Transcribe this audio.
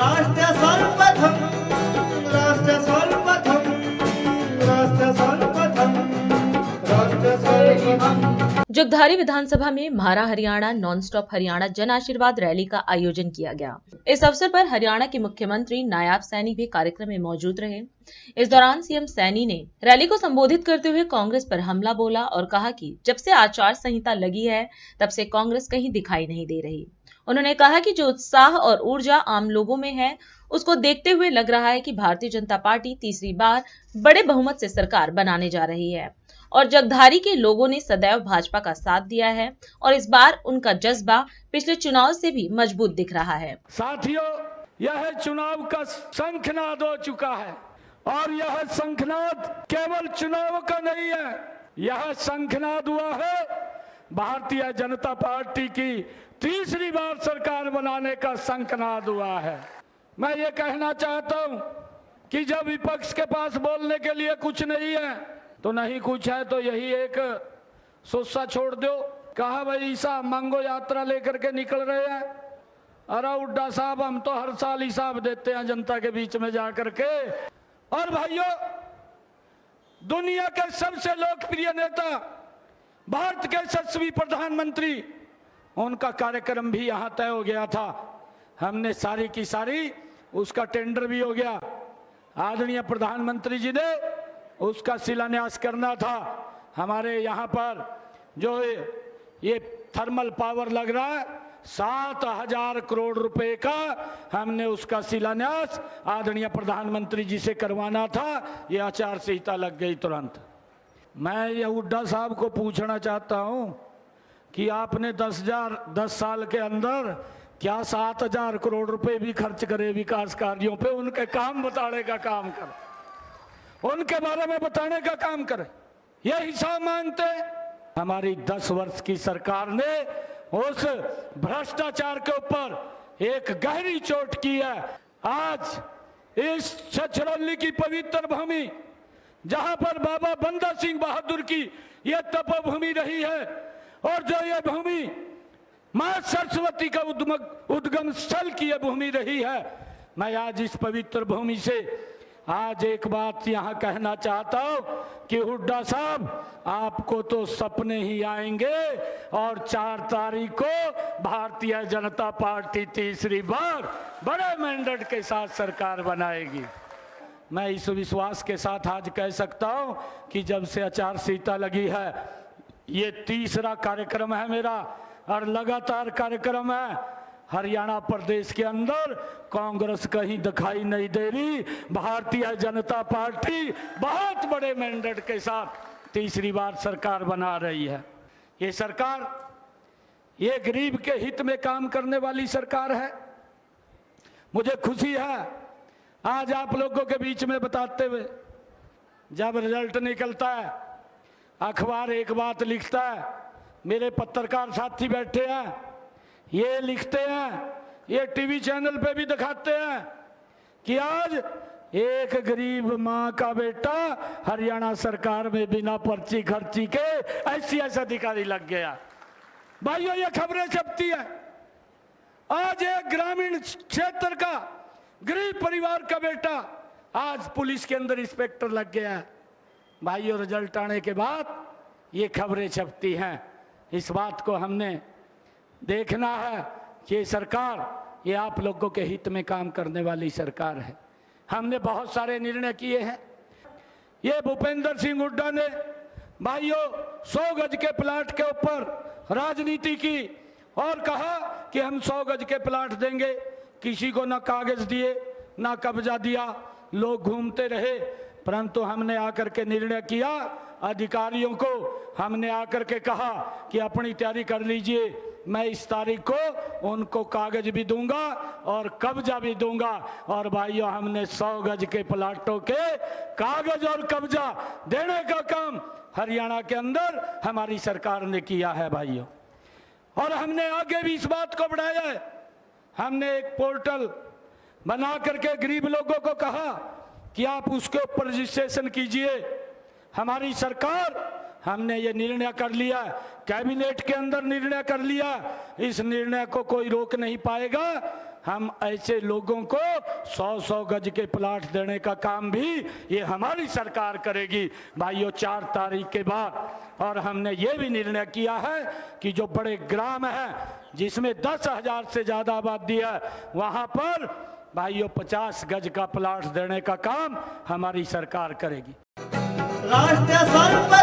राष्ट्र सर्वप्रथम, राष्ट्र सर्वप्रथम, राष्ट्र सर्वप्रथम, राष्ट्र सर्वप्रथम। जगधारी विधानसभा में म्हारा Haryana non stop Haryana Jan Ashirwad rally का आयोजन किया गया। इस अवसर पर हरियाणा के मुख्यमंत्री नायाब सैनी भी कार्यक्रम में मौजूद रहे। इस दौरान सीएम सैनी ने रैली को संबोधित करते हुए कांग्रेस पर हमला बोला और कहा कि जब से आचार संहिता लगी है तब से कांग्रेस कहीं दिखाई नहीं दे रही। उन्होंने कहा कि जो उत्साह और ऊर्जा आम लोगों में है उसको देखते हुए लग रहा है कि भारतीय जनता पार्टी तीसरी बार बड़े बहुमत से सरकार बनाने जा रही है और जगधारी के लोगों ने सदैव भाजपा का साथ दिया है और इस बार उनका जज्बा पिछले चुनाव से भी मजबूत दिख रहा है। साथियों, यह चुनाव का शंखनाद हो चुका है और यह शंखनाद केवल चुनाव का नहीं है, यह शंखनाद हुआ है भारतीय जनता पार्टी की तीसरी बार सरकार बनाने का शंखनाद हुआ है। मैं ये कहना चाहता हूं कि जब विपक्ष के पास बोलने के लिए कुछ नहीं है तो नहीं कुछ है तो यही एक सोचा छोड़ दो। कहा भाई ईसा मांगो यात्रा लेकर के निकल रहे हैं। अरे हुड्डा साहब, हम तो हर साल हिसाब देते हैं जनता के बीच में जाकर के। और भाइयों, दुनिया के सबसे लोकप्रिय नेता, भारत के यशस्वी प्रधानमंत्री, उनका कार्यक्रम भी यहां तय हो गया था। हमने सारी की सारी उसका टेंडर भी हो गया। आदरणीय प्रधानमंत्री जी ने उसका शिलान्यास करना था। हमारे यहाँ पर जो ये थर्मल पावर लग रहा है 7,000 करोड़ रुपए का, हमने उसका शिलान्यास आदरणीय प्रधानमंत्री जी से करवाना था। ये आचार संहिता लग गई तुरंत। मैं ये हुड्डा साहब को पूछना चाहता हूँ कि आपने 10 साल के अंदर क्या 7,000 करोड़ रुपए भी खर्च करे विकास कार्यों पे? उनके काम बताने का काम कर, उनके बारे में बताने का काम करे, यह हिसाब मांगते। हमारी 10 वर्ष की सरकार ने उस भ्रष्टाचार के ऊपर एक गहरी चोट की है। आज इस छछरौली की पवित्र भूमि, जहां पर बाबा बंदा सिंह बहादुर की यह तपोभूमि रही है और जो ये भूमि मां सरस्वती का उद्गम स्थल की यह भूमि रही है, मैं आज इस पवित्र भूमि से आज एक बात यहां कहना चाहता हूं कि हुड्डा साहब, आपको तो सपने ही आएंगे और 4 तारीख को भारतीय जनता पार्टी तीसरी बार बड़े मैंडेट के साथ सरकार बनाएगी। मैं इस विश्वास के साथ आज कह सकता हूं कि जब से आचार संहिता लगी है, ये तीसरा कार्यक्रम है मेरा और लगातार कार्यक्रम है। हरियाणा प्रदेश के अंदर कांग्रेस कहीं दिखाई नहीं दे रही। भारतीय जनता पार्टी बहुत बड़े मैंडेट के साथ तीसरी बार सरकार बना रही है। ये सरकार ये गरीब के हित में काम करने वाली सरकार है। मुझे खुशी है आज आप लोगों के बीच में बताते हुए, जब रिजल्ट निकलता है अखबार एक बात लिखता है, मेरे पत्रकार साथी बैठे हैं, ये लिखते हैं, ये टीवी चैनल पे भी दिखाते हैं कि आज एक गरीब मां का बेटा हरियाणा सरकार में बिना पर्ची खर्ची के ICS अधिकारी लग गया। भाइयों, ये खबरें छपती है। आज एक ग्रामीण क्षेत्र का गरीब परिवार का बेटा आज पुलिस के अंदर इंस्पेक्टर लग गया है। भाइयों, रिजल्ट आने के बाद ये खबरें छपती हैं। इस बात को हमने देखना है कि ये सरकार ये आप लोगों के हित में काम करने वाली सरकार है। हमने बहुत सारे निर्णय किए हैं। ये भूपेंद्र सिंह हुड्डा ने भाइयों 100 गज के प्लाट के ऊपर राजनीति की और कहा कि हम 100 गज के प्लाट देंगे। किसी को ना कागज दिए ना कब्जा दिया, लोग घूमते रहे। परंतु हमने आकर के निर्णय किया, अधिकारियों को हमने आकर के कहा कि अपनी तैयारी कर लीजिए, मैं इस तारीख को उनको कागज भी दूंगा और कब्जा भी दूंगा। और भाइयों, हमने 100 गज के प्लाटों के कागज और कब्जा देने का काम हरियाणा के अंदर हमारी सरकार ने किया है भाइयों। और हमने आगे भी इस बात को बढ़ाया है। हमने एक पोर्टल बना करके गरीब लोगों को कहा कि आप उसके ऊपर रजिस्ट्रेशन कीजिए। हमारी सरकार, हमने ये निर्णय कर लिया, कैबिनेट के अंदर निर्णय कर लिया, इस निर्णय को कोई रोक नहीं पाएगा। हम ऐसे लोगों को 100-100 गज के प्लाट देने का काम भी ये हमारी सरकार करेगी भाइयों 4 तारीख के बाद। और हमने ये भी निर्णय किया है कि जो बड़े ग्राम हैं जिसमें 10,000 से ज़्यादा आबादी है वहाँ पर भाइयों 50 गज का प्लाट देने का काम हमारी सरकार करेगी। राष्ट्र सर्वप्रथम